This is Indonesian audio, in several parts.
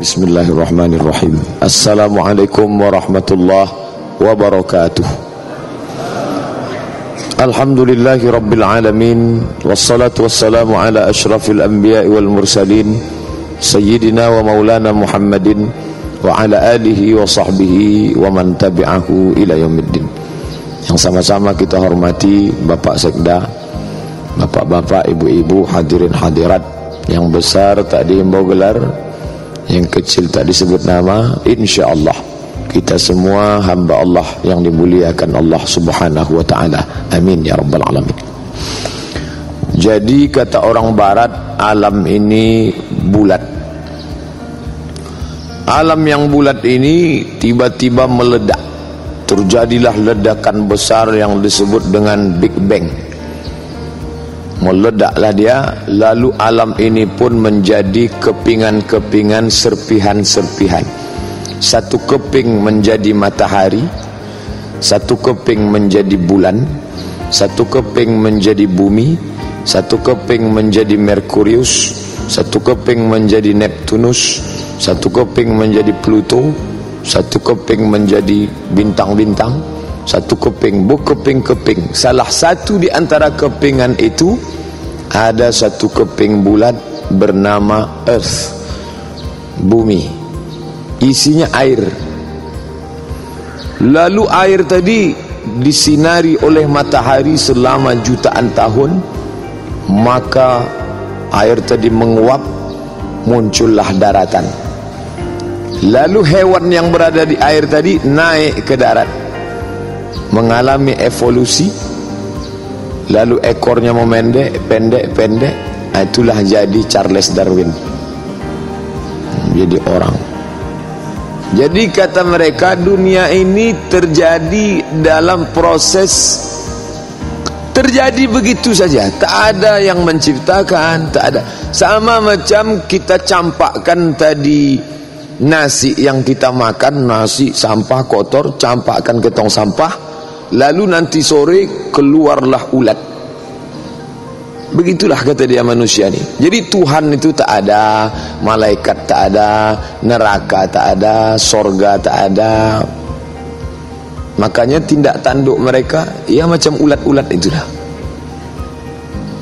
Bismillahirrahmanirrahim. Assalamualaikum warahmatullahi wabarakatuh. Alhamdulillahi rabbil alamin, wassalatu wassalamu ala ashrafil anbiya'i wal mursalin, sayyidina wa maulana Muhammadin wa ala alihi wa sahbihi wa man tabi'ahu ila yaumiddin. Yang sama-sama kita hormati Bapak Sekda, bapak-bapak, ibu-ibu, hadirin hadirat, yang besar tak dihimbau gelar, yang kecil tak disebut nama. InsyaAllah kita semua hamba Allah yang dimuliakan Allah subhanahu wa ta'ala. Amin ya rabbal alamin. Jadi kata orang barat, alam ini bulat. Alam yang bulat ini tiba-tiba meledak. Terjadilah ledakan besar yang disebut dengan Big Bang. Meledaklah dia, lalu alam ini pun menjadi kepingan-kepingan, serpihan-serpihan. Satu keping menjadi matahari, satu keping menjadi bulan, satu keping menjadi bumi, satu keping menjadi Merkurius, satu keping menjadi Neptunus, satu keping menjadi Pluto, satu keping menjadi bintang-bintang, satu keping, berkeping-keping. Salah satu di antara kepingan itu ada satu keping bulat bernama Earth, bumi. Isinya air. Lalu air tadi disinari oleh matahari selama jutaan tahun, maka air tadi menguap, muncullah daratan. Lalu hewan yang berada di air tadi naik ke darat, mengalami evolusi. Lalu ekornya memendek, pendek. Itulah jadi Charles Darwin, jadi orang. Jadi kata mereka, dunia ini terjadi dalam proses, terjadi begitu saja, tak ada yang menciptakan, tak ada. Sama macam kita campakkan tadi nasi yang kita makan, nasi sampah kotor, campakkan ke tong sampah, lalu nanti sore keluarlah ulat. Begitulah kata dia manusia ni. Jadi Tuhan itu tak ada, malaikat tak ada, neraka tak ada, sorga tak ada. Makanya tindak tanduk mereka ya macam ulat-ulat itulah.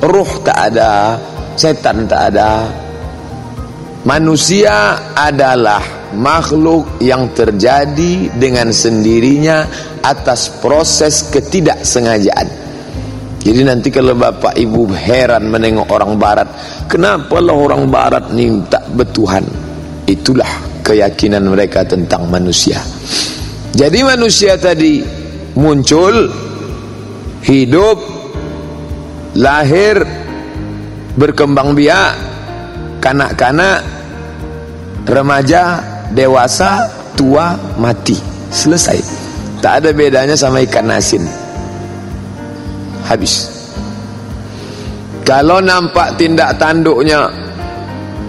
Ruh tak ada, setan tak ada. Manusia adalah makhluk yang terjadi dengan sendirinya atas proses ketidaksengajaan. Jadi nanti kalau bapak ibu heran menengok orang barat, kenapalah orang barat ni tak bertuhan. Itulah keyakinan mereka tentang manusia. Jadi manusia tadi muncul, hidup, lahir, berkembang biak, kanak-kanak, remaja, dewasa, tua, mati. Selesai. Tak ada bedanya sama ikan asin. Habis. Kalau nampak tindak tanduknya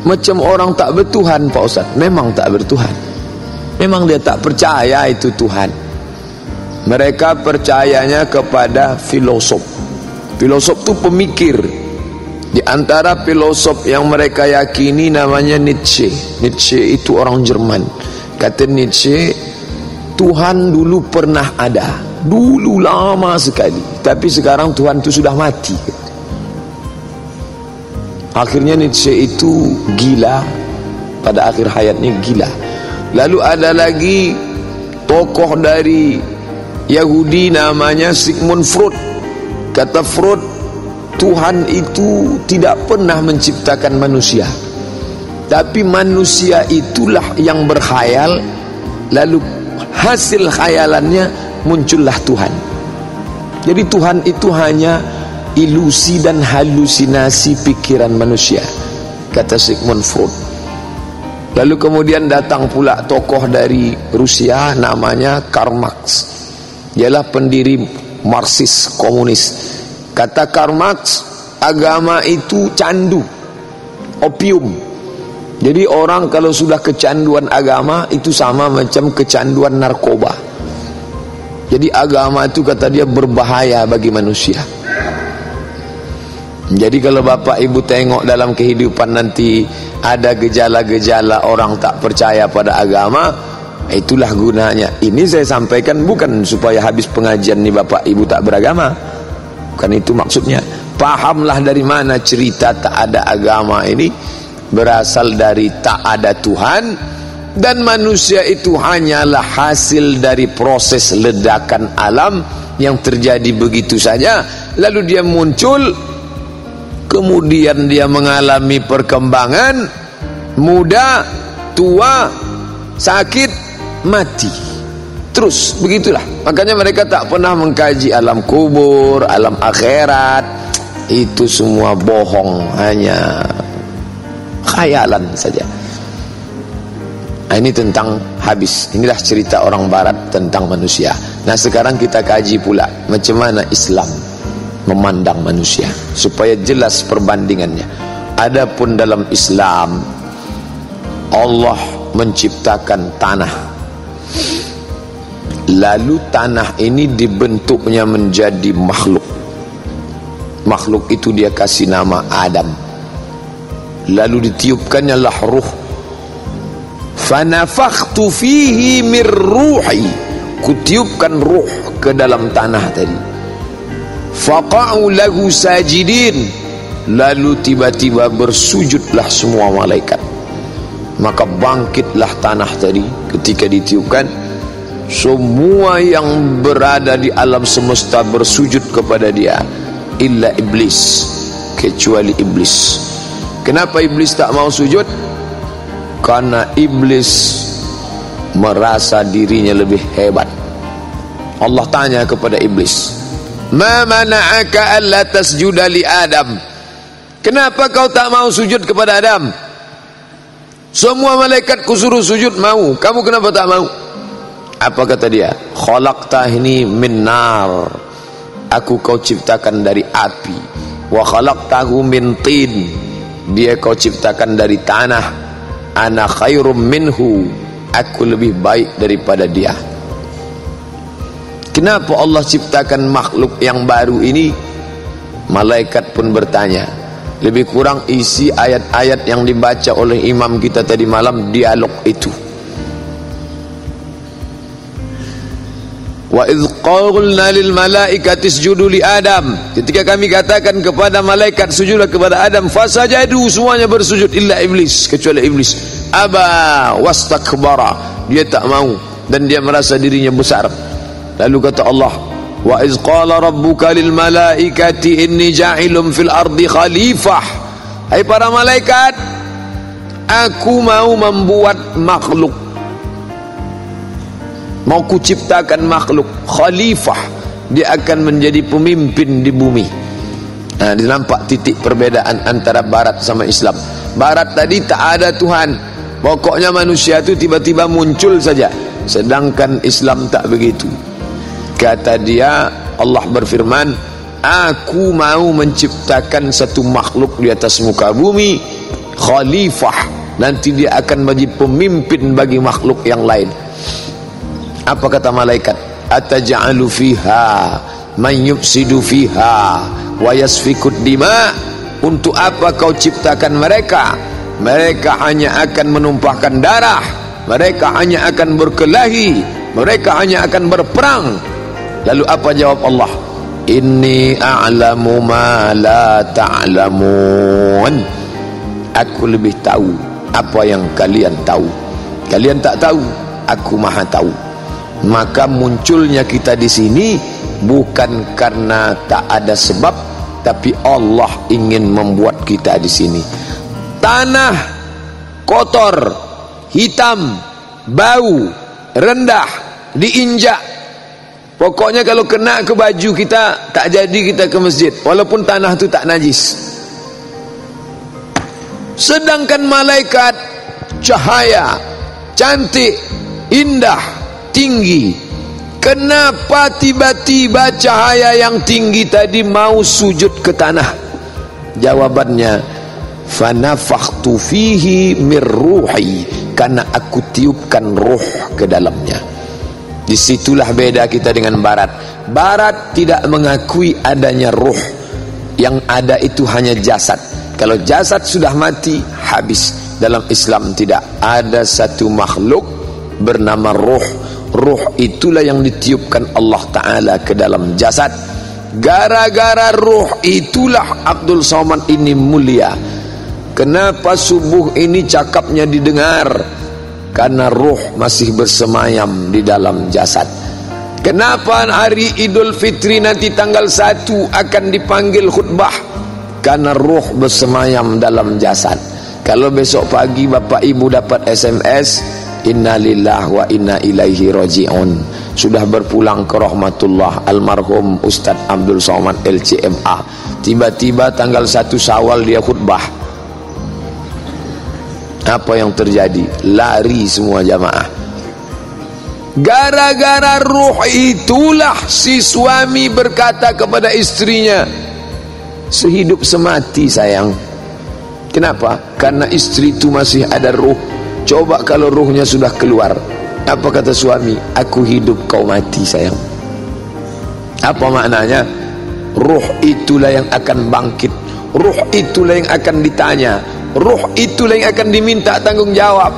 macam orang tak bertuhan, Pak Ustaz, memang tak bertuhan. Memang dia tak percaya itu Tuhan. Mereka percayanya kepada filosof. Filosof itu pemikir. Di antara filosof yang mereka yakini namanya Nietzsche. Nietzsche itu orang Jerman. Kata Nietzsche, Tuhan dulu pernah ada, dulu lama sekali, tapi sekarang Tuhan itu sudah mati. Akhirnya Nietzsche itu gila, pada akhir hayatnya gila. Lalu ada lagi tokoh dari Yahudi namanya Sigmund Freud. Kata Freud, Tuhan itu tidak pernah menciptakan manusia, tapi manusia itulah yang berkhayal, lalu hasil khayalannya muncullah Tuhan. Jadi Tuhan itu hanya ilusi dan halusinasi pikiran manusia, kata Sigmund Freud. Lalu kemudian datang pula tokoh dari Rusia namanya Karl Marx. Dialah pendiri Marxis, komunis. Kata Karl Marx, agama itu candu, opium. Jadi orang kalau sudah kecanduan agama itu sama macam kecanduan narkoba. Jadi agama itu kata dia berbahaya bagi manusia. Jadi kalau bapak ibu tengok dalam kehidupan nanti ada gejala-gejala orang tak percaya pada agama, itulah gunanya. Ini saya sampaikan bukan supaya habis pengajian nih bapak ibu tak beragama, bukan itu maksudnya. Pahamlah dari mana cerita tak ada agama ini berasal dari tak ada Tuhan, dan manusia itu hanyalah hasil dari proses ledakan alam yang terjadi begitu saja. Lalu dia muncul, kemudian dia mengalami perkembangan, muda, tua, sakit, mati, terus begitulah. Makanya mereka tak pernah mengkaji alam kubur, alam akhirat. Itu semua bohong, hanya khayalan saja. Nah, ini tentang habis. Inilah cerita orang barat tentang manusia. Nah, sekarang kita kaji pula macam mana Islam memandang manusia supaya jelas perbandingannya. Adapun dalam Islam, Allah menciptakan tanah, lalu tanah ini dibentuknya menjadi makhluk. Makhluk itu dia kasih nama Adam, lalu ditiupkannya lah ruh. Fanafakhtu fihi mir ruhi, kutiupkan ruh ke dalam tanah tadi. Faqa'u lahu sajidin, lalu tiba-tiba bersujudlah semua malaikat. Maka bangkitlah tanah tadi ketika ditiupkan. Semua yang berada di alam semesta bersujud kepada dia, illa iblis, kecuali iblis. Kenapa iblis tak mau sujud? Karena iblis merasa dirinya lebih hebat. Allah tanya kepada iblis, ma mana'aka alla tasjuda li Adam, kenapa kau tak mau sujud kepada Adam? Semua malaikat kusuruh sujud mau, kamu kenapa tak mau? Apa kata dia? Khalaqtahni min nar, aku kau ciptakan dari api. Wa khalaqtahu min tin, dia kau ciptakan dari tanah. Ana khairum minhu, aku lebih baik daripada dia. Kenapa Allah ciptakan makhluk yang baru ini? Malaikat pun bertanya. Lebih kurang isi ayat-ayat yang dibaca oleh imam kita tadi malam, dialog itu. Wa idz qulna lil malaikati isjudu li Adam, ketika kami katakan kepada malaikat sujudlah kepada Adam, fasajadu, semuanya bersujud illa iblis, kecuali iblis. Aba wastakbara, dia tak mau dan dia merasa dirinya besar. Lalu kata Allah, wa idz qala rabbuka lil malaikati inni ja'ilun fil ardi khalifah, hai para malaikat, aku mau membuat makhluk, mau kuciptakan makhluk khalifah, dia akan menjadi pemimpin di bumi. Nah, nampak titik perbedaan antara barat sama Islam. Barat tadi tak ada Tuhan, pokoknya manusia itu tiba-tiba muncul saja, sedangkan Islam tak begitu. Kata dia, Allah berfirman, aku mau menciptakan satu makhluk di atas muka bumi, khalifah, nanti dia akan menjadi pemimpin bagi makhluk yang lain. Apa kata malaikat? Ataj'alu fiha man yufsidu fiha wa yasfikud dima, untuk apa kau ciptakan mereka? Mereka hanya akan menumpahkan darah, mereka hanya akan berkelahi, mereka hanya akan berperang. Lalu apa jawab Allah? Inni a'lamu ma la ta'lamun, aku lebih tahu apa yang kalian tahu. Kalian tak tahu, aku maha tahu. Maka munculnya kita di sini bukan karena tak ada sebab, tapi Allah ingin membuat kita di sini. Tanah kotor, hitam, bau, rendah, diinjak. Pokoknya kalau kena ke baju kita, tak jadi kita ke masjid, walaupun tanah itu tak najis. Sedangkan malaikat cahaya, cantik, indah, tinggi. Kenapa tiba-tiba cahaya yang tinggi tadi mau sujud ke tanah? Jawabannya, fanafakhtu fihi mir ruhi, karena aku tiupkan ruh ke dalamnya. Disitulah beda kita dengan barat. Barat tidak mengakui adanya ruh. Yang ada itu hanya jasad. Kalau jasad sudah mati, habis. Dalam Islam tidak ada satu makhluk bernama ruh. Ruh itulah yang ditiupkan Allah Ta'ala ke dalam jasad. Gara-gara ruh itulah Abdul Somad ini mulia. Kenapa subuh ini cakapnya didengar? Karena ruh masih bersemayam di dalam jasad. Kenapa hari Idul Fitri nanti tanggal 1 akan dipanggil khutbah? Karena ruh bersemayam dalam jasad. Kalau besok pagi bapak ibu dapat SMS, innalillah wa inna ilaihi raji'un, sudah berpulang ke rahmatullah almarhum Ustadz Abdul Somad LCMA, tiba-tiba tanggal 1 Syawal dia khutbah, apa yang terjadi? Lari semua jamaah. Gara-gara ruh itulah si suami berkata kepada istrinya, sehidup semati sayang. Kenapa? Karena istri itu masih ada ruh. Coba kalau ruhnya sudah keluar, apa kata suami? Aku hidup, kau mati sayang. Apa maknanya? Ruh itulah yang akan bangkit. Ruh itulah yang akan ditanya. Ruh itulah yang akan diminta tanggung jawab.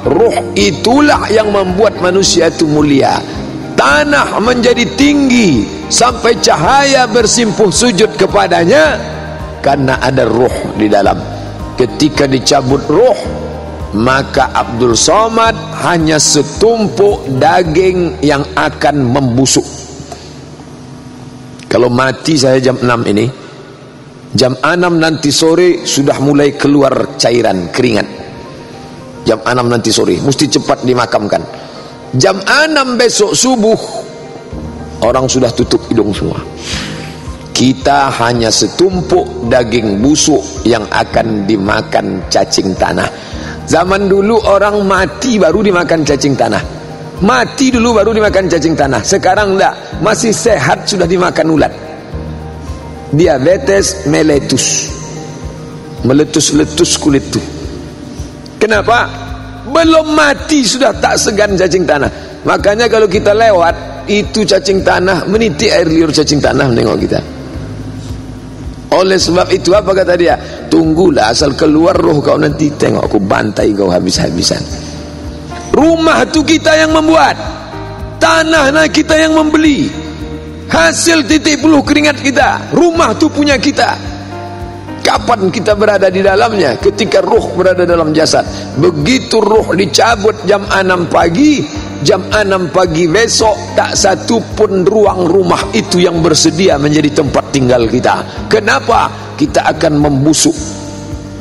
Ruh itulah yang membuat manusia itu mulia. Tanah menjadi tinggi sampai cahaya bersimpuh sujud kepadanya, karena ada ruh di dalam. Ketika dicabut ruh, maka Abdul Somad hanya setumpuk daging yang akan membusuk. Kalau mati saya jam 6 ini, jam 6 nanti sore sudah mulai keluar cairan keringat. Jam 6 nanti sore mesti cepat dimakamkan. Jam 6 besok subuh orang sudah tutup hidung semua. Kita hanya setumpuk daging busuk yang akan dimakan cacing tanah. Zaman dulu orang mati baru dimakan cacing tanah. Mati dulu baru dimakan cacing tanah. Sekarang enggak, masih sehat sudah dimakan ulat. Diabetes meletus, meletus-letus kulit itu. Kenapa? Belum mati sudah tak segan cacing tanah. Makanya kalau kita lewat itu cacing tanah, meniti air liur cacing tanah menengok kita. Oleh sebab itu apa kata dia? Tunggulah asal keluar roh kau, nanti tengok aku bantai kau habis-habisan. Rumah itu kita yang membuat, tanah kita yang membeli, hasil titik puluh keringat kita. Rumah itu punya kita. Kapan kita berada di dalamnya? Ketika ruh berada dalam jasad. Begitu ruh dicabut jam 6 pagi, jam 6 pagi besok tak satu pun ruang rumah itu yang bersedia menjadi tempat tinggal kita. Kenapa? Kita akan membusuk.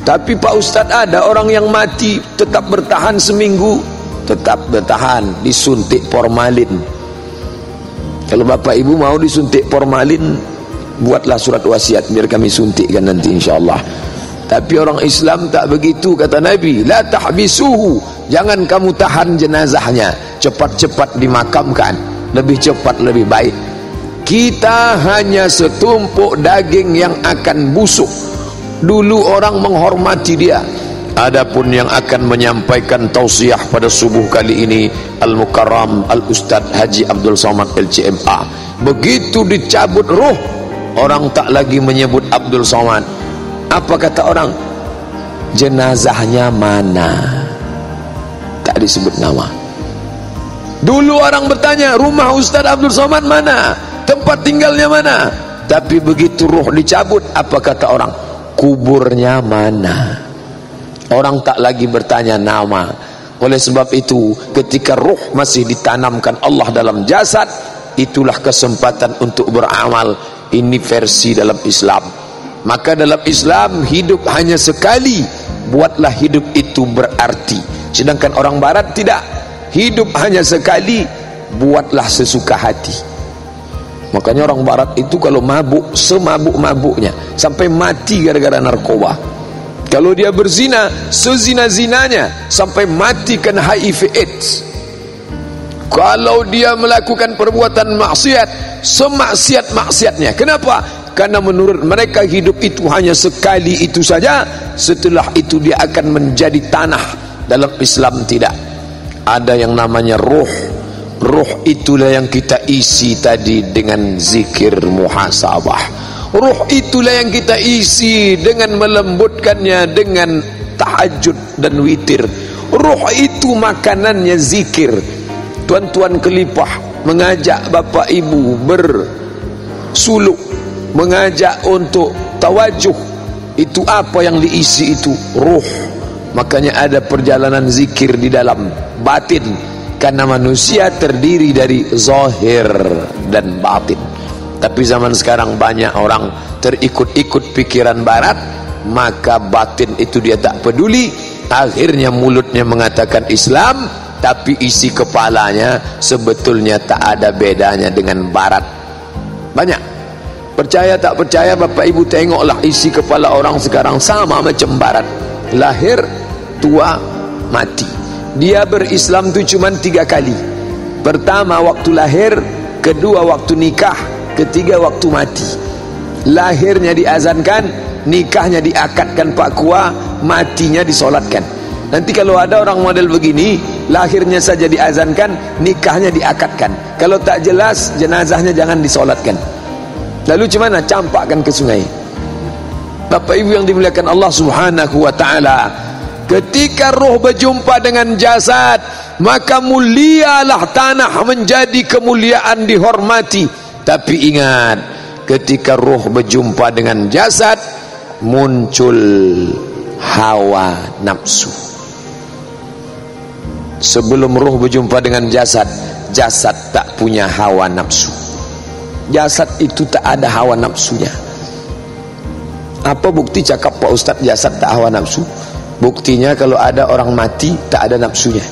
Tapi Pak Ustadz, ada orang yang mati tetap bertahan seminggu, tetap bertahan, disuntik formalin. Kalau bapak ibu mau disuntik formalin, buatlah surat wasiat biar kami suntikkan nanti insyaallah. Tapi orang Islam tak begitu, kata Nabi, la tahbisuhu, jangan kamu tahan jenazahnya, cepat-cepat dimakamkan, lebih cepat lebih baik. Kita hanya setumpuk daging yang akan busuk. Dulu orang menghormati dia. Adapun yang akan menyampaikan tausiah pada subuh kali ini, Al-Mukarram Al-Ustadz Haji Abdul Somad LCMA. Begitu dicabut ruh, orang tak lagi menyebut Abdul Somad. Apa kata orang? Jenazahnya mana? Tak disebut nama. Dulu orang bertanya, rumah Ustadz Abdul Somad mana? Tempat tinggalnya mana? Tapi begitu ruh dicabut, apa kata orang? Kuburnya mana? Orang tak lagi bertanya nama. Oleh sebab itu, ketika ruh masih ditanamkan Allah dalam jasad, itulah kesempatan untuk beramal. Ini versi dalam Islam. Maka dalam Islam hidup hanya sekali, buatlah hidup itu berarti. Sedangkan orang barat tidak, hidup hanya sekali, buatlah sesuka hati. Makanya orang barat itu kalau mabuk, semabuk-mabuknya, sampai mati gara-gara narkoba. Kalau dia berzina, sezina-zinanya, sampai mati kena HIV AIDS. Kalau dia melakukan perbuatan maksiat, semaksiat-maksiatnya. Kenapa? Karena menurut mereka hidup itu hanya sekali itu saja. Setelah itu dia akan menjadi tanah. Dalam Islam tidak. Ada yang namanya ruh. Ruh itulah yang kita isi tadi dengan zikir muhasabah. Ruh itulah yang kita isi dengan melembutkannya dengan tahajud dan witir. Ruh itu makanannya zikir. Tuan-tuan kelipah mengajak bapak ibu bersuluk, mengajak untuk tawajuh. Itu apa yang diisi itu? Ruh. Makanya ada perjalanan zikir di dalam batin, karena manusia terdiri dari zahir dan batin. Tapi zaman sekarang banyak orang terikut-ikut pikiran barat, maka batin itu dia tak peduli. Akhirnya mulutnya mengatakan Islam, tapi isi kepalanya sebetulnya tak ada bedanya dengan barat. Banyak. Percaya tak percaya bapak ibu, tengoklah isi kepala orang sekarang sama macam barat. Lahir, tua, mati. Dia berislam tu cuma 3 kali. Pertama waktu lahir, kedua waktu nikah, ketiga waktu mati. Lahirnya diazankan, nikahnya diakadkan Pak Kua, matinya disolatkan. Nanti kalau ada orang model begini, lahirnya saja diazankan, nikahnya diakadkan. Kalau tak jelas, jenazahnya jangan disolatkan. Lalu gimana? Campakkan ke sungai. Bapak ibu yang dimuliakan Allah subhanahu wa ta'ala, ketika roh berjumpa dengan jasad, maka mulialah tanah menjadi kemuliaan, dihormati. Tapi ingat, ketika roh berjumpa dengan jasad, muncul hawa nafsu. Sebelum roh berjumpa dengan jasad, jasad tak punya hawa nafsu. Jasad itu tak ada hawa nafsunya. Apa bukti cakap Pak Ustaz jasad tak hawa nafsu? Buktinya kalau ada orang mati tak ada nafsunya.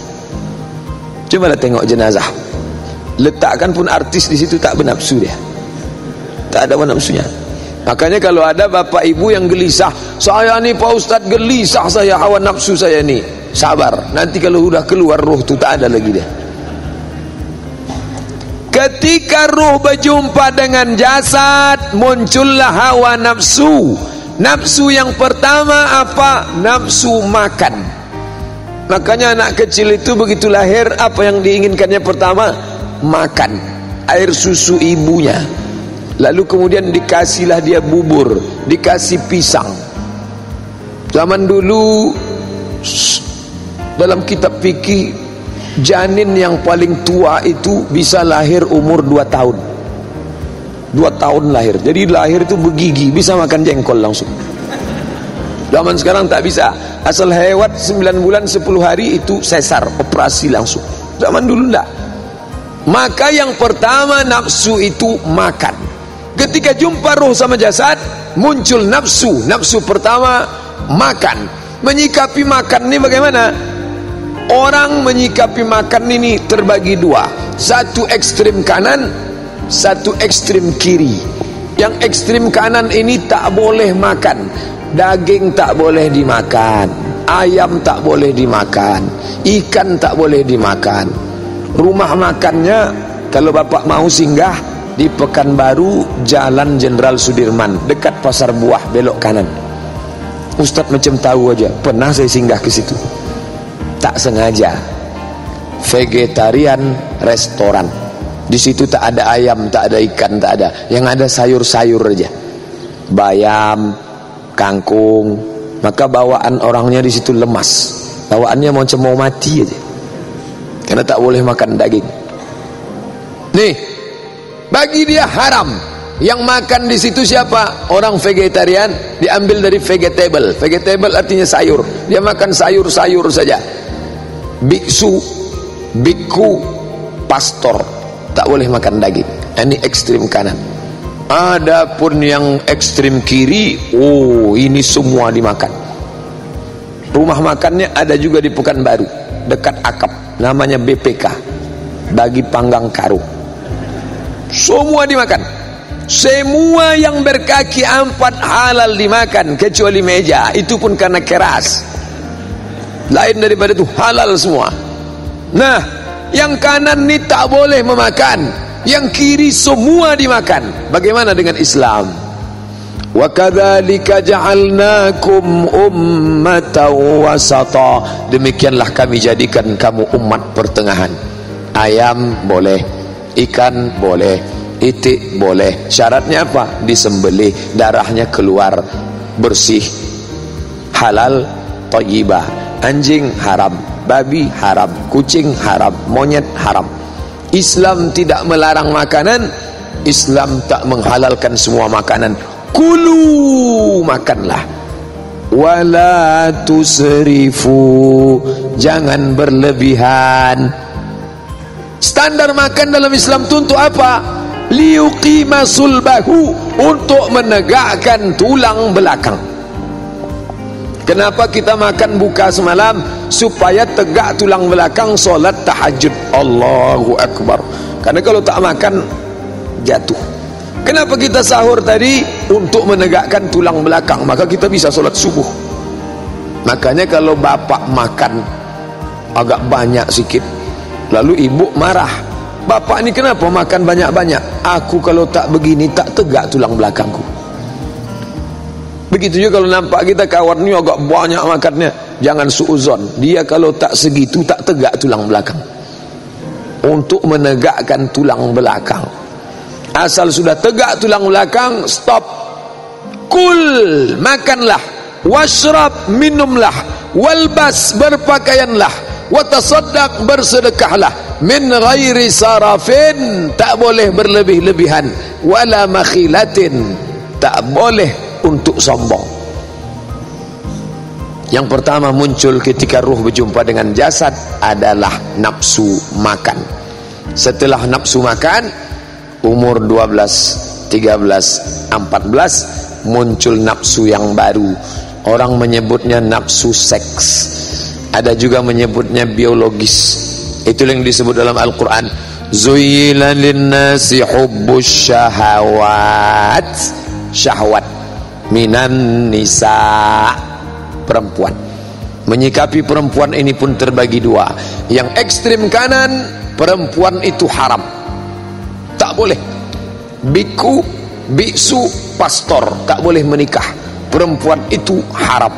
Cobalah tengok jenazah, letakkan pun artis di situ tak bernafsu dia, tak ada hawa nafsunya. Makanya kalau ada bapak ibu yang gelisah, saya ni Pak Ustaz gelisah, saya hawa nafsu saya ni, sabar, nanti kalau sudah keluar roh tu tak ada lagi dia. Ketika roh berjumpa dengan jasad, muncullah hawa nafsu. Nafsu yang pertama apa? Nafsu makan. Makanya anak kecil itu begitu lahir, apa yang diinginkannya pertama? Makan air susu ibunya. Lalu kemudian dikasihlah dia bubur, dikasih pisang. Zaman dulu dalam kitab fikih, janin yang paling tua itu bisa lahir umur 2 tahun. 2 tahun lahir. Jadi lahir itu bergigi, bisa makan jengkol langsung. Zaman sekarang tak bisa. Asal hewan 9 bulan 10 hari itu sesar, operasi langsung. Zaman dulu enggak. Maka yang pertama nafsu itu makan. Ketika jumpa roh sama jasad, muncul nafsu. Nafsu pertama makan. Menyikapi makan ini bagaimana? Orang menyikapi makan ini terbagi 2. Satu ekstrim kanan, satu ekstrim kiri. Yang ekstrim kanan ini tak boleh makan. Daging tak boleh dimakan, ayam tak boleh dimakan, ikan tak boleh dimakan. Rumah makannya kalau bapak mau singgah di Pekanbaru, Jalan Jenderal Sudirman, dekat Pasar Buah, belok kanan. Ustaz macam tahu aja, pernah saya singgah ke situ. Tak sengaja. Vegetarian restoran. Di situ tak ada ayam, tak ada ikan, tak ada. Yang ada sayur-sayur aja. Bayam, kangkung. Maka bawaan orangnya di situ lemas. Bawaannya macam mau mati aja. Karena tak boleh makan daging. Nih, bagi dia haram. Yang makan di situ siapa? Orang vegetarian, diambil dari vegetable. Vegetable artinya sayur. Dia makan sayur-sayur saja. Biksu, biku, pastor tak boleh makan daging. Ini ekstrim kanan. Adapun yang ekstrim kiri, oh ini semua dimakan. Rumah makannya ada juga di Pekanbaru, dekat Akap, namanya BPK, bagi panggang karung. Semua dimakan. Semua yang berkaki 4 halal dimakan, kecuali meja, itu pun karena keras. Lain daripada itu halal semua. Nah, yang kanan ni tak boleh memakan, yang kiri semua dimakan. Bagaimana dengan Islam? Wa kadzalika ja'alnakum ummatan wasata. Demikianlah kami jadikan kamu umat pertengahan. Ayam boleh, ikan boleh, itik boleh. Syaratnya apa? Disembelih, darahnya keluar, bersih, halal, thayyibah. Anjing haram, babi haram, kucing haram, monyet haram. Islam tidak melarang makanan, Islam tak menghalalkan semua makanan. Kulu, makanlah. Wala tusrifu, jangan berlebihan. Standar makan dalam Islam itu untuk apa? Liuqima sulbahu, untuk menegakkan tulang belakang. Kenapa kita makan buka semalam? Supaya tegak tulang belakang solat tahajud. Allahu Akbar. Karena kalau tak makan jatuh. Kenapa kita sahur tadi? Untuk menegakkan tulang belakang, maka kita bisa solat subuh. Makanya kalau bapak makan agak banyak sikit, lalu ibu marah, bapak ini kenapa makan banyak-banyak? Aku kalau tak begini tak tegak tulang belakangku. Begitu juga kalau nampak kita kawan ni agak banyak makannya, jangan suuzon. Dia kalau tak segitu tak tegak tulang belakang. Untuk menegakkan tulang belakang. Asal sudah tegak tulang belakang, stop. Kul, makanlah. Washrab, minumlah. Walbas, berpakaianlah. Watasaddaq, bersedekahlah. Min ghairi sarafin, tak boleh berlebih-lebihan. Wala makhilatin, tak boleh untuk sombong. Yang pertama muncul ketika ruh berjumpa dengan jasad adalah nafsu makan. Setelah nafsu makan, umur 12, 13, 14 muncul nafsu yang baru. Orang menyebutnya nafsu seks, ada juga menyebutnya biologis. Itu yang disebut dalam Al-Quran, zuyyina linnasi hubbus syahawat, syahwat minan nisa, perempuan. Menyikapi perempuan ini pun terbagi dua. Yang ekstrim kanan, perempuan itu haram, tak boleh. Biku, biksu, pastor tak boleh menikah. Perempuan itu haram.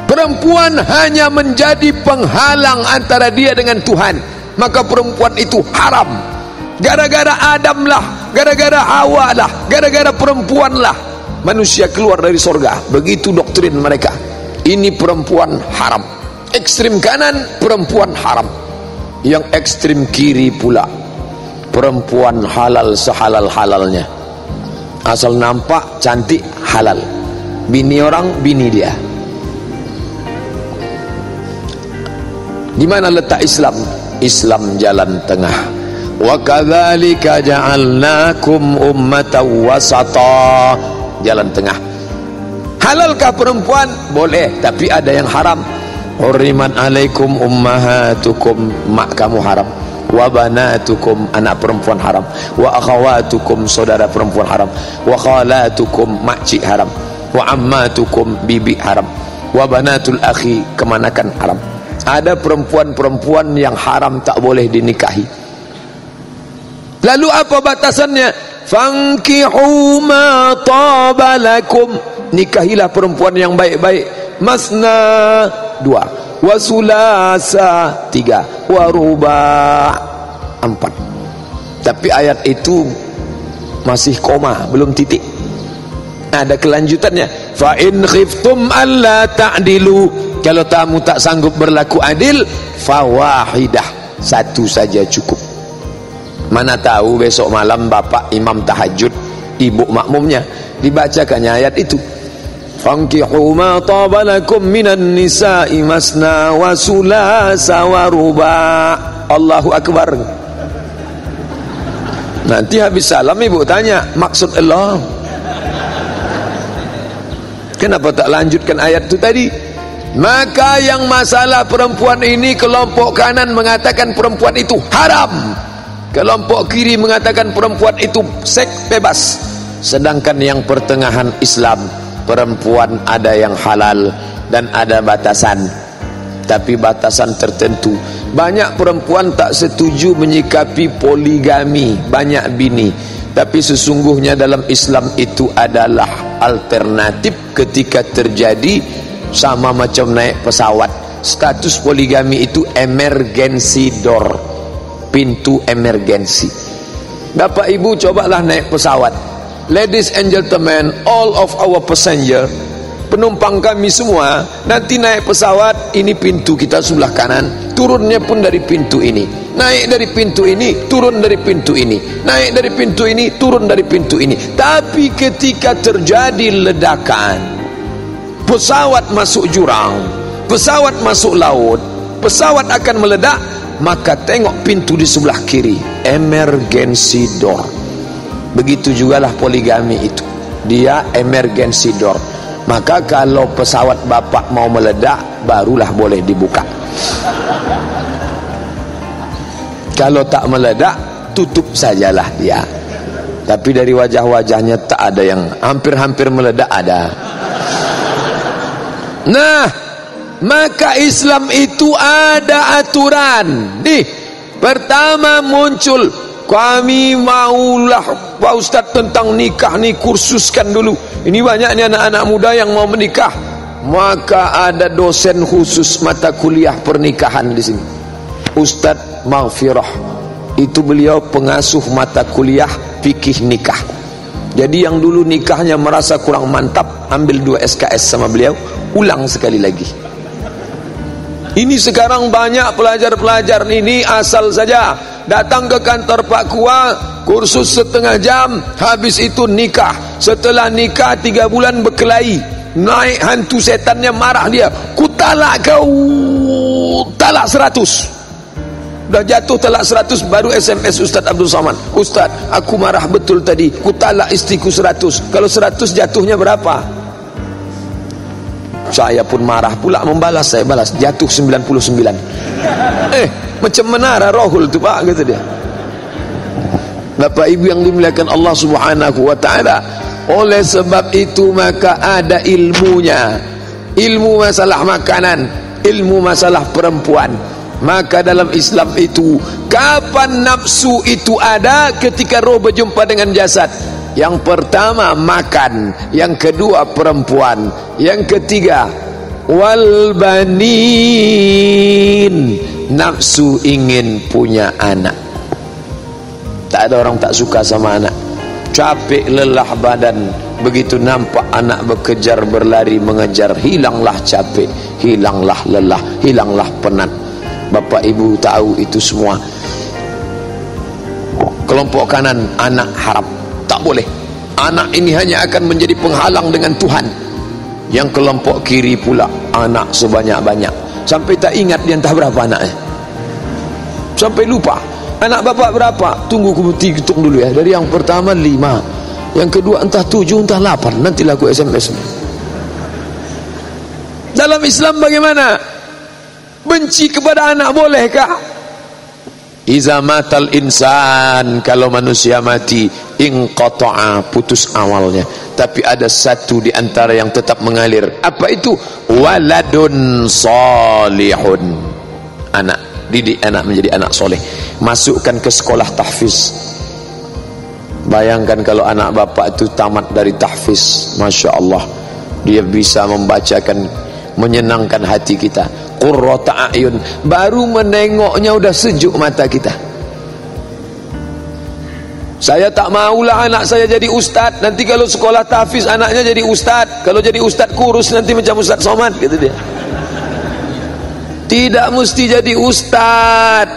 Perempuan hanya menjadi penghalang antara dia dengan Tuhan, maka perempuan itu haram. Gara-gara Adam lah, gara-gara Hawa lah, gara-gara perempuan lah manusia keluar dari sorga. Begitu doktrin mereka. Ini perempuan haram. Ekstrim kanan, perempuan haram. Yang ekstrim kiri pula, perempuan halal sehalal-halalnya. Asal nampak cantik, halal. Bini orang, bini dia. Di mana letak Islam? Islam jalan tengah. Wa kadzalika ja'alnakum ummatan wasata, jalan tengah. Halalkah perempuan? Boleh, tapi ada yang haram. Hurrimat alaikum ummahatukum, mak kamu haram. Wa banatukum, anak perempuan haram. Wa akhawatukum, saudara perempuan haram. Wa khalatukum, makcik haram. Wa ammatukum, bibi haram. Wa banatul akhi, kemanakan haram. Ada perempuan-perempuan yang haram, tak boleh dinikahi. Lalu apa batasannya? Fankihu ma taba lakum, nikahilah perempuan yang baik-baik. Masna, 2. Wa sulasa, 3. Wa ruba', 4. Tapi ayat itu masih koma, belum titik. Ada kelanjutannya. Fa in khiftum alla ta'dilu, kalau kamu tak sanggup berlaku adil, fawahidah, satu saja cukup. Mana tahu besok malam bapak imam tahajud, ibu makmumnya, dibacakannya ayat itu. Fankihu ma taba lakum minan nisa'i masna wa sulasa wa ruba'. Allahu Akbar. Nanti habis salam ibu tanya, maksud Allah, kenapa tak lanjutkan ayat itu tadi? Maka yang masalah perempuan ini, kelompok kanan mengatakan perempuan itu haram, kelompok kiri mengatakan perempuan itu seks bebas. Sedangkan yang pertengahan Islam, perempuan ada yang halal dan ada batasan, tapi batasan tertentu. Banyak perempuan tak setuju menyikapi poligami, banyak bini, tapi sesungguhnya dalam Islam itu adalah alternatif ketika terjadi, sama macam naik pesawat. Status poligami itu emergency door, pintu emergensi. Bapak Ibu cobalah naik pesawat. Ladies and gentlemen, all of our passenger, penumpang kami semua, nanti naik pesawat, ini pintu kita sebelah kanan, turunnya pun dari pintu ini, naik dari pintu ini, turun dari pintu ini, naik dari pintu ini, turun dari pintu ini. Tapi ketika terjadi ledakan, pesawat masuk jurang, pesawat masuk laut, pesawat akan meledak, maka tengok pintu di sebelah kiri, emergency door. Begitu jugalah poligami itu, dia emergency door. Maka kalau pesawat bapak mau meledak, barulah boleh dibuka. Kalau tak meledak, tutup sajalah dia. Tapi dari wajah-wajahnya tak ada yang hampir-hampir meledak ada. Nah, maka Islam itu ada aturan. Nih, pertama muncul, kami maulah Pak Ustaz tentang nikah nih, kursuskan dulu. Ini banyaknya anak-anak muda yang mau menikah. Maka ada dosen khusus mata kuliah pernikahan di sini, Ustaz Maghfirah. Itu beliau pengasuh mata kuliah fikih nikah. Jadi yang dulu nikahnya merasa kurang mantap, ambil 2 SKS sama beliau, ulang sekali lagi. Ini sekarang banyak pelajar-pelajar ini asal saja datang ke kantor Pak Kua, kursus setengah jam, habis itu nikah. Setelah nikah 3 bulan berkelahi, naik hantu setannya, marah dia, ku talak kau, talak 100. Dah jatuh talak 100, baru SMS Ustaz Abdul Somad, Ustaz aku marah betul tadi, ku talak istriku 100. Kalau 100 jatuhnya berapa? Saya pun marah pula membalas, saya balas, jatuh 99. Macam menara rohul tu Pak, kata dia. Bapak Ibu yang dimuliakan Allah Subhanahu wa taala, oleh sebab itu maka ada ilmunya. Ilmu masalah makanan, ilmu masalah perempuan. Maka dalam Islam itu, kapan nafsu itu ada? Ketika roh berjumpa dengan jasad. Yang pertama makan, yang kedua perempuan, yang ketiga wal banin, nafsu ingin punya anak. Tak ada orang tak suka sama anak. Capek lelah badan, begitu nampak anak berkejar berlari mengejar, hilanglah capek, hilanglah lelah, hilanglah penat. Bapak Ibu tahu itu semua. Kelompok kanan, anak haram, tak boleh. Anak ini hanya akan menjadi penghalang dengan Tuhan. Yang kelompok kiri pula, anak sebanyak-banyak, sampai tak ingat dia entah berapa anaknya, sampai lupa anak bapak berapa. Tunggu ku hitung dulu ya. Dari yang pertama 5, yang kedua entah 7, entah 8, nanti laku SMS. Dalam Islam bagaimana? Benci kepada anak bolehkah? Iza matal insan, kalau manusia mati, inqata'a, putus awalnya. Tapi ada satu di antara yang tetap mengalir. Apa itu? Waladun salihun, anak, didik anak menjadi anak soleh, masukkan ke sekolah tahfiz. Bayangkan kalau anak bapak itu tamat dari tahfiz, Masya Allah, dia bisa membacakan, menyenangkan hati kita. Qurrata a'yun, baru menengoknya udah sejuk mata kita. Saya tak maulah anak saya jadi ustaz, nanti kalau sekolah tahfiz anaknya jadi ustaz, kalau jadi ustaz kurus nanti macam Ustaz Somad, gitu dia. Tidak mesti jadi ustaz,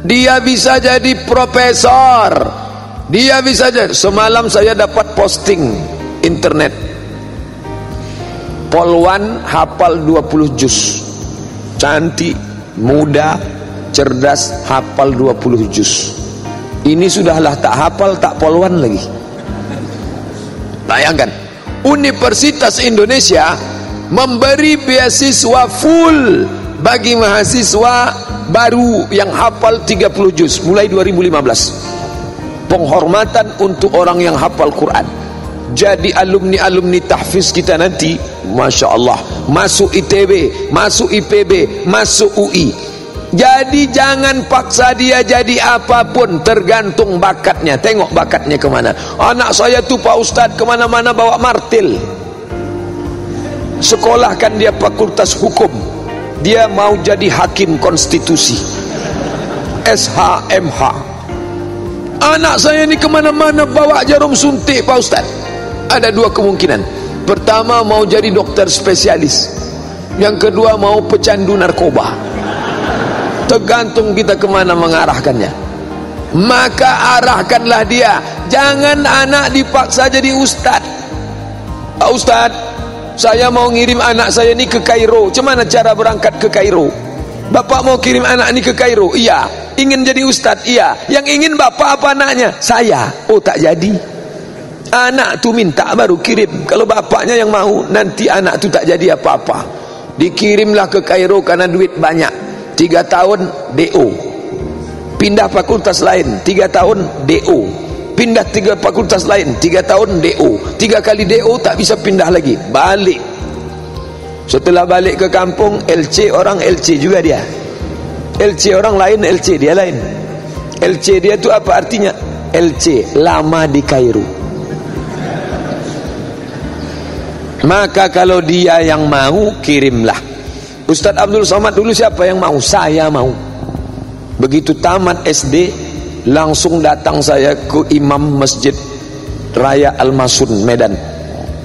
dia bisa jadi profesor, dia bisa jadi. Semalam saya dapat posting internet, Polwan hafal 20 juz, cantik, muda, cerdas, hafal 20 juz. Ini sudahlah tak hafal, tak polwan lagi. Bayangkan, Universitas Indonesia memberi beasiswa full bagi mahasiswa baru yang hafal 30 juz mulai 2015. Penghormatan untuk orang yang hafal Quran. Jadi alumni-alumni tahfiz kita nanti, Masya Allah, masuk ITB, masuk IPB, masuk UI. Jadi jangan paksa dia jadi apapun, tergantung bakatnya. Tengok bakatnya kemana. Anak saya tuh Pak Ustadz kemana-mana bawa martil. Sekolahkan dia fakultas hukum, dia mau jadi hakim konstitusi, SHMH. Anak saya ini kemana-mana bawa jarum suntik Pak Ustaz. Ada dua kemungkinan. Pertama, mau jadi dokter spesialis. Yang kedua, mau pecandu narkoba. Tergantung kita kemana mengarahkannya. Maka arahkanlah dia. Jangan anak dipaksa jadi ustaz. Pak Ustaz, saya mau ngirim anak saya ini ke Kairo. Macam mana cara berangkat ke Kairo? Bapak mau kirim anak ini ke Kairo? Iya. Ingin jadi ustaz? Iya. Yang ingin bapak apa anaknya? Saya. Oh, tak jadi. Anak tu minta baru kirim. Kalau bapaknya yang mau, nanti anak tu tak jadi apa-apa. Dikirimlah ke Kairo karena duit banyak. 3 tahun DO. Pindah fakultas lain 3 tahun DO. Pindah 3 fakultas lain 3 tahun DO. 3 kali DO tak bisa pindah lagi. Balik. Setelah balik ke kampung, LC orang LC juga dia. LC orang lain, LC dia lain. LC dia tu apa artinya? LC, lama di Kairo. Maka kalau dia yang mau, kirimlah. Ustaz Abdul Somad dulu siapa yang mau? Saya mau. Begitu tamat SD, langsung datang saya ke imam Masjid Raya Al-Masun Medan.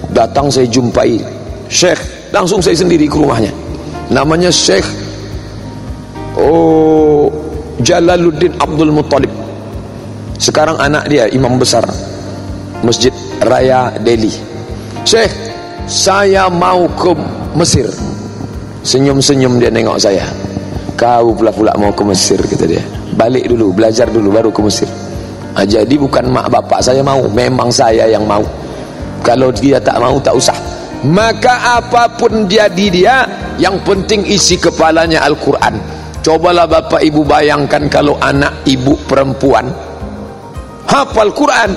Datang saya jumpai Syekh, langsung saya sendiri ke rumahnya. Namanya Syekh Jalaluddin Abdul Muttalib. Sekarang anak dia imam besar Masjid Raya Delhi. Syekh, saya mau ke Mesir. Senyum-senyum dia nengok saya. Kau pula mau ke Mesir, kata dia. Balik dulu, belajar dulu baru ke Mesir. Jadi bukan mak bapak saya mau, memang saya yang mau. Kalau dia tak mau, tak usah. Maka apapun jadi dia, yang penting isi kepalanya Al-Quran. Cobalah bapak ibu bayangkan kalau anak ibu perempuan hafal Quran,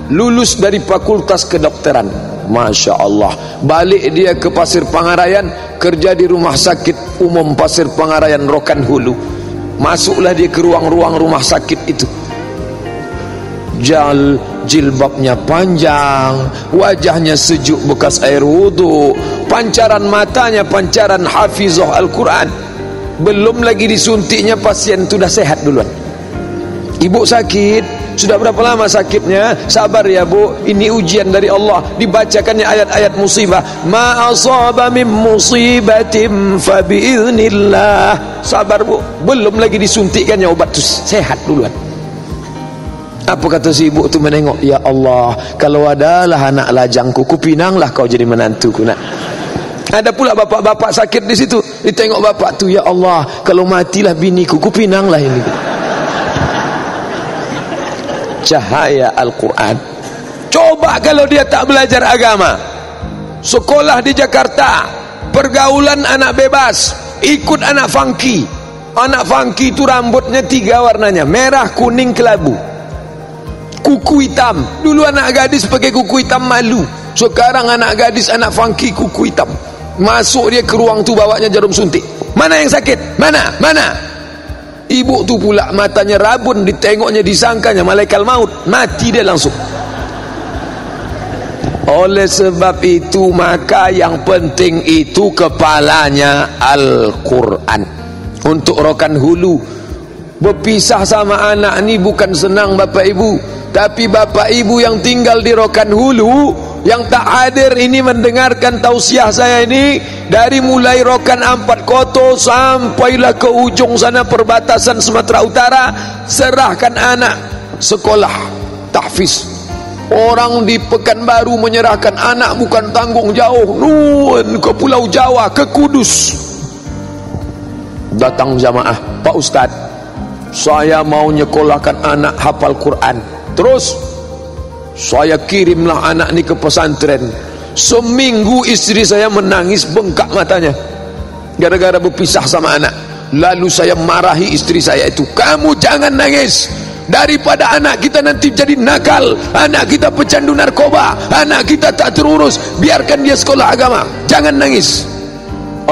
lulus dari fakultas kedokteran, Masya Allah, balik dia ke Pasir Pangarayan, kerja di rumah sakit umum Pasir Pangarayan Rokan Hulu. Masuklah dia ke ruang-ruang rumah sakit itu. Jilbabnya panjang, wajahnya sejuk bekas air wudu, pancaran matanya pancaran hafizah Al-Quran. Belum lagi disuntiknya, pasien itu dah sehat duluan. Ibu sakit, sudah berapa lama sakitnya? Sabar ya bu, ini ujian dari Allah. Dibacakannya ayat-ayat musibah. Ma asaba min musibatin fa biiznillah. Sabar bu, belum lagi disuntikkannya obat tu sehat duluan. Apa kata si ibu tu menengok? Ya Allah, kalau adalah anak lajangku, kupinanglah kau jadi menantuku nak. Ada pula bapak-bapak sakit di situ, ditengok bapak tu, ya Allah, kalau matilah biniku, kupinanglah ini. Cahaya Al-Quran. Coba kalau dia tak belajar agama, sekolah di Jakarta, pergaulan anak bebas, ikut anak funky. Anak funky itu rambutnya 3 warnanya, merah, kuning, kelabu, kuku hitam. Dulu anak gadis pakai kuku hitam malu. Sekarang anak gadis, anak funky kuku hitam. Masuk dia ke ruang tu, bawanya jarum suntik. Mana yang sakit? Mana? Ibu tu pula matanya rabun, ditengoknya disangkanya malaikat maut, mati dia langsung. Oleh sebab itu, maka yang penting itu kepalanya Al-Quran. Untuk Rokan Hulu, berpisah sama anak ni bukan senang bapak ibu. Tapi bapak ibu yang tinggal di Rokan Hulu, yang tak hadir ini mendengarkan tausiah saya ini, dari mulai Rokan Ampat Koto sampailah ke ujung sana perbatasan Sumatera Utara, serahkan anak sekolah tahfiz. Orang di Pekanbaru menyerahkan anak bukan tanggung jauh, nun ke Pulau Jawa, ke Kudus. Datang jamaah, Pak Ustaz, saya mau nyekolahkan anak hafal Quran. Terus saya kirimlah anak ni ke pesantren. Seminggu istri saya menangis bengkak matanya gara-gara berpisah sama anak. Lalu saya marahi istri saya itu, kamu jangan nangis, daripada anak kita nanti jadi nakal, anak kita pecandu narkoba, anak kita tak terurus, biarkan dia sekolah agama, jangan nangis.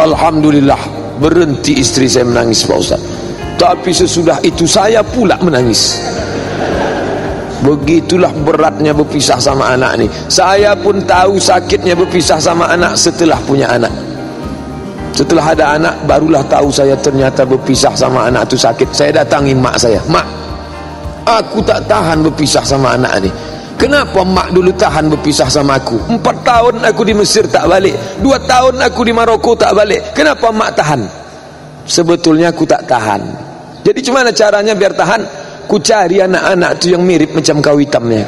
Alhamdulillah, berhenti istri saya menangis Pak Ustaz. Tapi sesudah itu saya pula menangis. Begitulah beratnya berpisah sama anak ni. Saya pun tahu sakitnya berpisah sama anak setelah punya anak. Setelah ada anak, barulah tahu saya ternyata berpisah sama anak tu sakit. Saya datangi mak saya, mak, aku tak tahan berpisah sama anak ni. Kenapa mak dulu tahan berpisah sama aku? 4 tahun aku di Mesir tak balik, 2 tahun aku di Maroko tak balik. Kenapa mak tahan? Sebetulnya aku tak tahan. Jadi gimana caranya biar tahan? Ku cari anak-anak tu yang mirip macam kau hitamnya.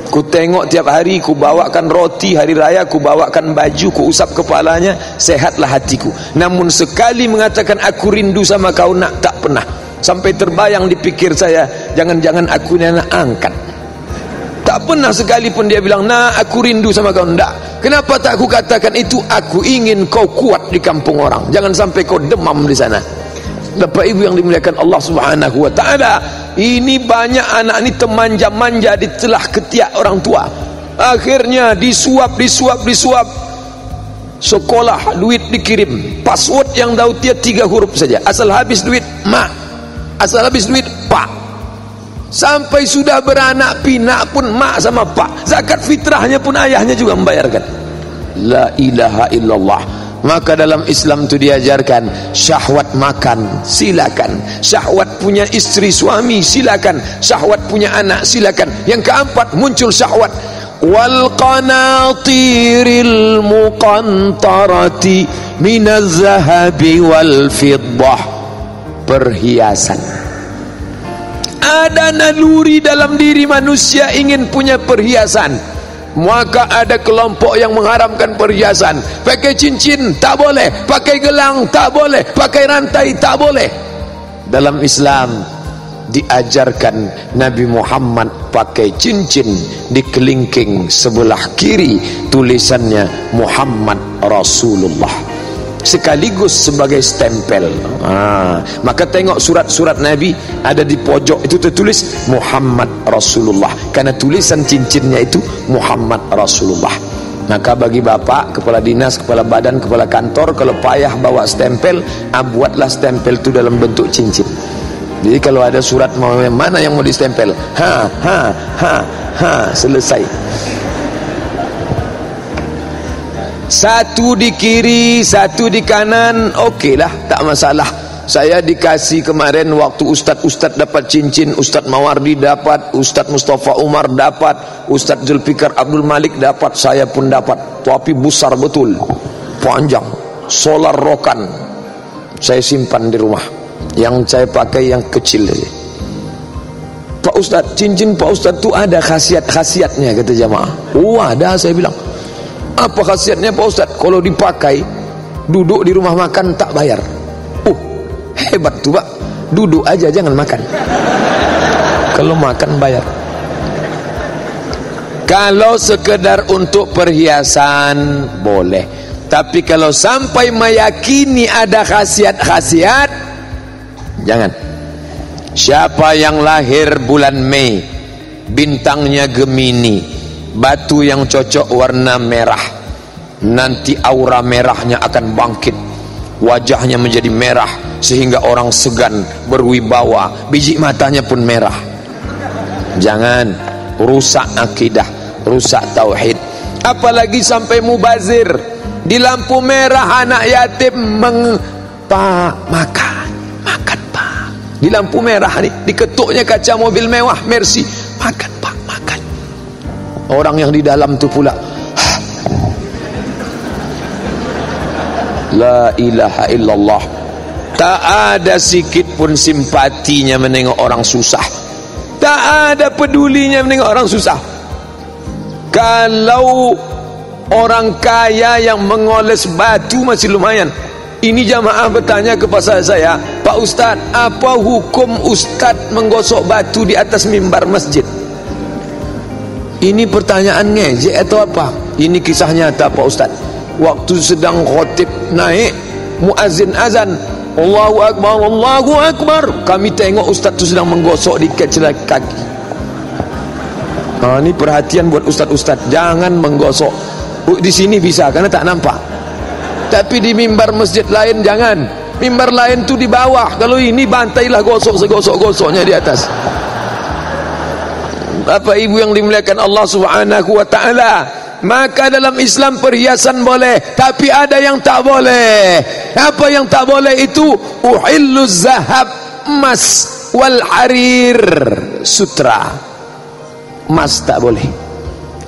Ku tengok tiap hari, ku bawakan roti hari raya, ku bawakan baju, ku usap kepalanya, sehatlah hatiku. Namun sekali mengatakan aku rindu sama kau nak, tak pernah. Sampai terbayang di pikir saya, jangan-jangan aku ni anak angkat. Tak pernah sekalipun dia bilang, nah aku rindu sama kau. Enggak. Kenapa tak aku katakan itu? Aku ingin kau kuat di kampung orang, jangan sampai kau demam di sana. Bapak ibu yang dimuliakan Allah subhanahu wa ta'ala, ini banyak anak ini temanja-manja di telah ketiak orang tua. Akhirnya disuap. Sekolah duit dikirim, password yang tahu dia 3 huruf saja. Asal habis duit mak, asal habis duit pak. Sampai sudah beranak pinak pun mak sama pak. Zakat fitrahnya pun ayahnya juga membayarkan. La ilaha illallah. Maka dalam Islam itu diajarkan, syahwat makan silakan, syahwat punya istri suami silakan, syahwat punya anak silakan. Yang keempat muncul syahwat, wal qanatiril muqantarati minaz zahabi wal fiddah, perhiasan. Ada naluri dalam diri manusia ingin punya perhiasan. Maka ada kelompok yang mengharamkan perhiasan. Pakai cincin tak boleh, pakai gelang tak boleh, pakai rantai tak boleh. Dalam Islam diajarkan Nabi Muhammad pakai cincin di kelingking sebelah kiri, tulisannya Muhammad Rasulullah, sekaligus sebagai stempel. Maka tengok surat-surat Nabi ada di pojok itu tertulis Muhammad Rasulullah, karena tulisan cincinnya itu Muhammad Rasulullah. Maka bagi bapak, kepala dinas, kepala badan, kepala kantor, kalau payah bawa stempel, buatlah stempel itu dalam bentuk cincin. Jadi kalau ada surat mau yang mana yang mau distempel, selesai. Satu di kiri, satu di kanan, okey lah, tak masalah. Saya dikasih kemarin waktu ustaz-ustaz dapat cincin, Ustaz Mawardi dapat, Ustaz Mustafa Umar dapat, Ustaz Zulfikar Abdul Malik dapat, saya pun dapat. Tapi besar betul, panjang, solar rokan. Saya simpan di rumah. Yang saya pakai yang kecil saja. Pak Ustaz, cincin Pak Ustaz tu ada khasiat-khasiatnya, kata jamaah. Oh ada, saya bilang. Apa khasiatnya Pak Ustaz? Kalau dipakai, duduk di rumah makan tak bayar. Hebat tu Pak, duduk aja jangan makan. Kalau makan bayar. Kalau sekedar untuk perhiasan boleh, tapi kalau sampai meyakini ada khasiat-khasiat, jangan. Siapa yang lahir bulan Mei, bintangnya Gemini, batu yang cocok warna merah, nanti aura merahnya akan bangkit, wajahnya menjadi merah sehingga orang segan berwibawa, biji matanya pun merah. Jangan, rusak akidah, rusak tauhid. Apalagi sampai mubazir, di lampu merah anak yatim Pak makan Pak, di lampu merah nih, diketuknya kaca mobil mewah Mercy, makan Pak, makan. Orang yang di dalam tu pula, la ilaha illallah, tak ada sikit pun simpatinya menengok orang susah, tak ada pedulinya menengok orang susah. Kalau orang kaya yang mengoles batu masih lumayan. Ini jamaah bertanya kepada saya, Pak Ustaz, apa hukum Ustaz menggosok batu di atas mimbar masjid? Ini pertanyaan ngejek atau apa? Ini kisah nyata Pak Ustaz. Waktu sedang khotib naik, muazzin azan, Allahu Akbar, Allahu Akbar, kami tengok ustaz tu sedang menggosok di kecil kaki. Ini perhatian buat ustaz-ustaz, jangan menggosok. Di sini bisa karena tak nampak, tapi di mimbar masjid lain jangan. Mimbar lain tu di bawah, kalau ini bantailah gosok segosok-gosoknya di atas. Bapak ibu yang dimuliakan Allah subhanahu wa ta'ala, maka dalam Islam perhiasan boleh, tapi ada yang tak boleh. Apa yang tak boleh itu? Uhilluz zahab emas. Wal harir, sutra. Emas tak boleh.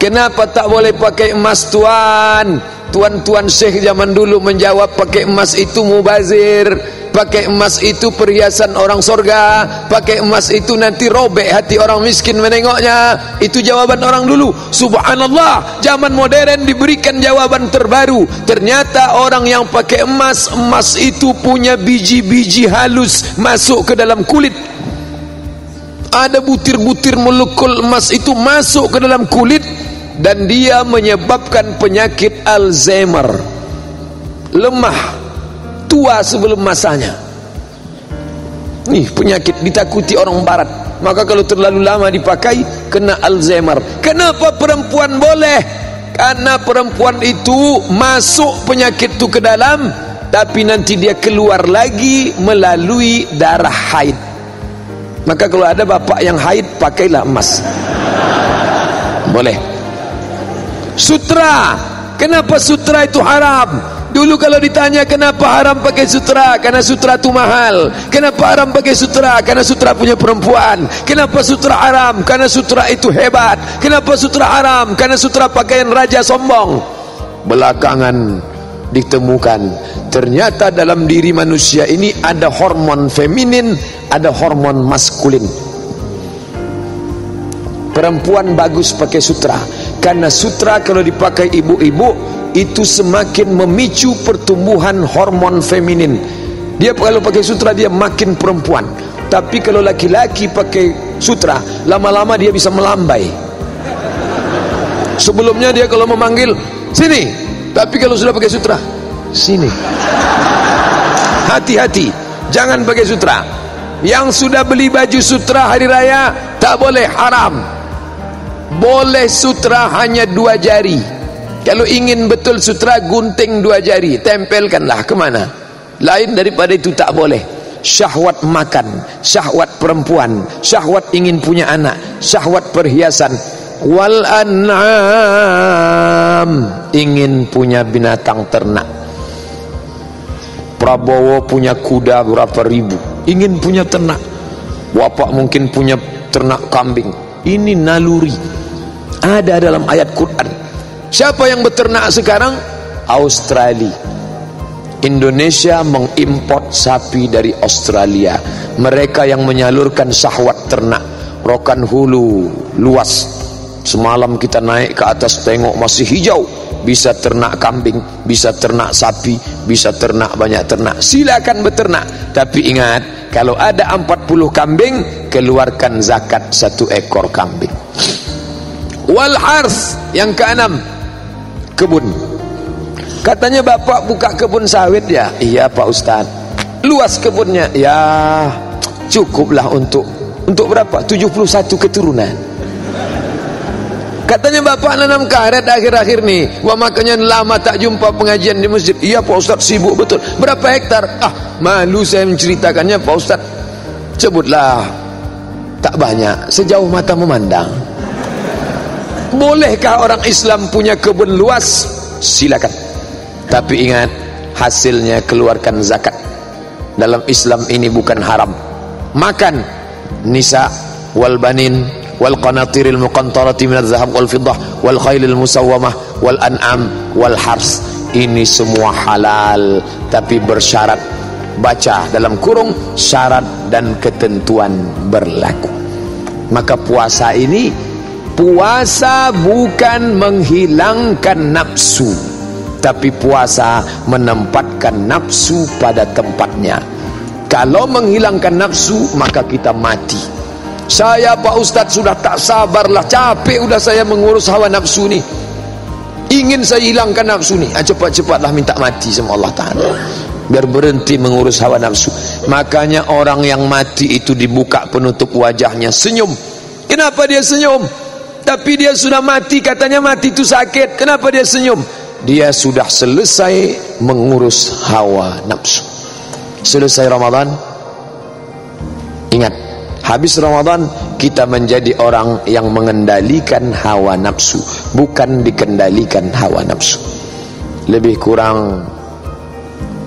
Kenapa tak boleh pakai emas, tuan? Tuan-tuan syekh zaman dulu menjawab, pakai emas itu mubazir, pakai emas itu perhiasan orang sorga, pakai emas itu nanti robek hati orang miskin menengoknya. Itu jawaban orang dulu. Subhanallah, zaman modern diberikan jawaban terbaru. Ternyata orang yang pakai emas, emas itu punya biji-biji halus masuk ke dalam kulit. Ada butir-butir molekul emas itu masuk ke dalam kulit, dan dia menyebabkan penyakit Alzheimer, lemah, tua sebelum masanya. Nih penyakit ditakuti orang barat. Maka kalau terlalu lama dipakai, kena Alzheimer. Kenapa perempuan boleh? Karena perempuan itu masuk penyakit itu ke dalam, tapi nanti dia keluar lagi melalui darah haid. Maka kalau ada bapak yang haid, pakailah emas. Boleh. Sutra, kenapa sutra itu haram? Dulu kalau ditanya kenapa haram pakai sutra, karena sutra itu mahal. Kenapa haram pakai sutra? Karena sutra punya perempuan. Kenapa sutra haram? Karena sutra itu hebat. Kenapa sutra haram? Karena sutra pakaian raja sombong. Belakangan ditemukan ternyata dalam diri manusia ini ada hormon feminin, ada hormon maskulin. Perempuan bagus pakai sutra, karena sutra kalau dipakai ibu-ibu itu semakin memicu pertumbuhan hormon feminin. Dia kalau pakai sutra dia makin perempuan. Tapi kalau laki-laki pakai sutra, lama-lama dia bisa melambai. Sebelumnya dia kalau memanggil sini, tapi kalau sudah pakai sutra, sini. Hati-hati, jangan pakai sutra. Yang sudah beli baju sutra hari raya tak boleh, haram. Boleh sutra hanya 2 jari. Kalau ingin betul sutra, gunting 2 jari, tempelkanlah kemana. Lain daripada itu tak boleh. Syahwat makan, syahwat perempuan, syahwat ingin punya anak, syahwat perhiasan. Wal an'am, ingin punya binatang ternak. Prabowo punya kuda berapa ribu, ingin punya ternak. Bapak mungkin punya ternak kambing. Ini naluri, ada dalam ayat Quran. Siapa yang beternak sekarang? Australia. Indonesia mengimport sapi dari Australia. Mereka yang menyalurkan syahwat ternak. Rokan Hulu luas. Semalam kita naik ke atas tengok masih hijau. Bisa ternak kambing, bisa ternak sapi, bisa ternak banyak ternak. Silakan beternak. Tapi ingat, kalau ada 40 kambing, keluarkan zakat 1 ekor kambing. Wal harth, yang ke-6, kebun. Katanya bapak buka kebun sawit ya? Iya Pak Ustaz. Luas kebunnya? Ya cukuplah untuk berapa? 71 keturunan. Katanya bapak nanam karet akhir-akhir nih. Wah makanya lama tak jumpa pengajian di masjid. Iya Pak Ustaz, sibuk betul. Berapa hektar? Malu saya menceritakannya Pak Ustaz. Sebutlah. Tak banyak, sejauh mata memandang. Bolehkah orang Islam punya kebun luas? Silakan. Tapi ingat, hasilnya keluarkan zakat. Dalam Islam ini bukan haram. Makan nisa wal banin wal qanatiril muqantarati minadz zahab wal fiddah wal khailil musawwamah wal an'am wal hars. Ini semua halal, tapi bersyarat. Baca dalam kurung, syarat dan ketentuan berlaku. Maka puasa ini, puasa bukan menghilangkan nafsu, tapi puasa menempatkan nafsu pada tempatnya. Kalau menghilangkan nafsu, maka kita mati. Saya Pak Ustadz sudah tak sabarlah, capek udah saya mengurus hawa nafsu nih. Ingin saya hilangkan nafsu nih, cepat-cepatlah minta mati sama Allah Ta'ala, biar berhenti mengurus hawa nafsu. Makanya orang yang mati itu dibuka penutup wajahnya, senyum. Kenapa dia senyum? Tapi dia sudah mati, katanya mati itu sakit. Kenapa dia senyum? Dia sudah selesai mengurus hawa nafsu. Selesai Ramadan, ingat, habis Ramadan kita menjadi orang yang mengendalikan hawa nafsu, bukan dikendalikan hawa nafsu. Lebih kurang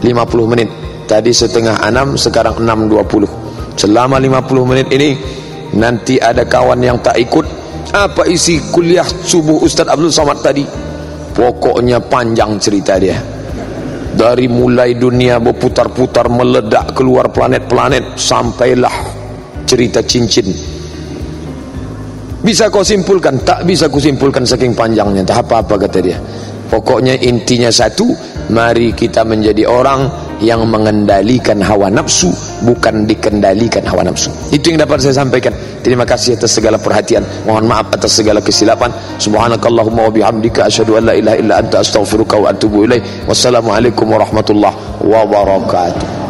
50 menit. Tadi 5:30, sekarang 6:20. selama 50 menit ini. Nanti ada kawan yang tak ikut. Apa isi kuliah subuh Ustaz Abdul Somad tadi? Pokoknya panjang cerita dia, dari mulai dunia berputar-putar, meledak keluar planet-planet, sampailah cerita cincin. Bisa kau simpulkan? Tak bisa kusimpulkan saking panjangnya. Tak apa-apa kata dia. Pokoknya intinya satu, mari kita menjadi orang yang mengendalikan hawa nafsu, bukan dikendalikan hawa nafsu. Itu yang dapat saya sampaikan. Terima kasih atas segala perhatian. Mohon maaf atas segala kesilapan. Subhanakallahumma wa bihamdika asyhadu an la ilaha illa anta astaghfiruka wa atubu ilaik. Wassalamualaikum warahmatullahi wabarakatuh.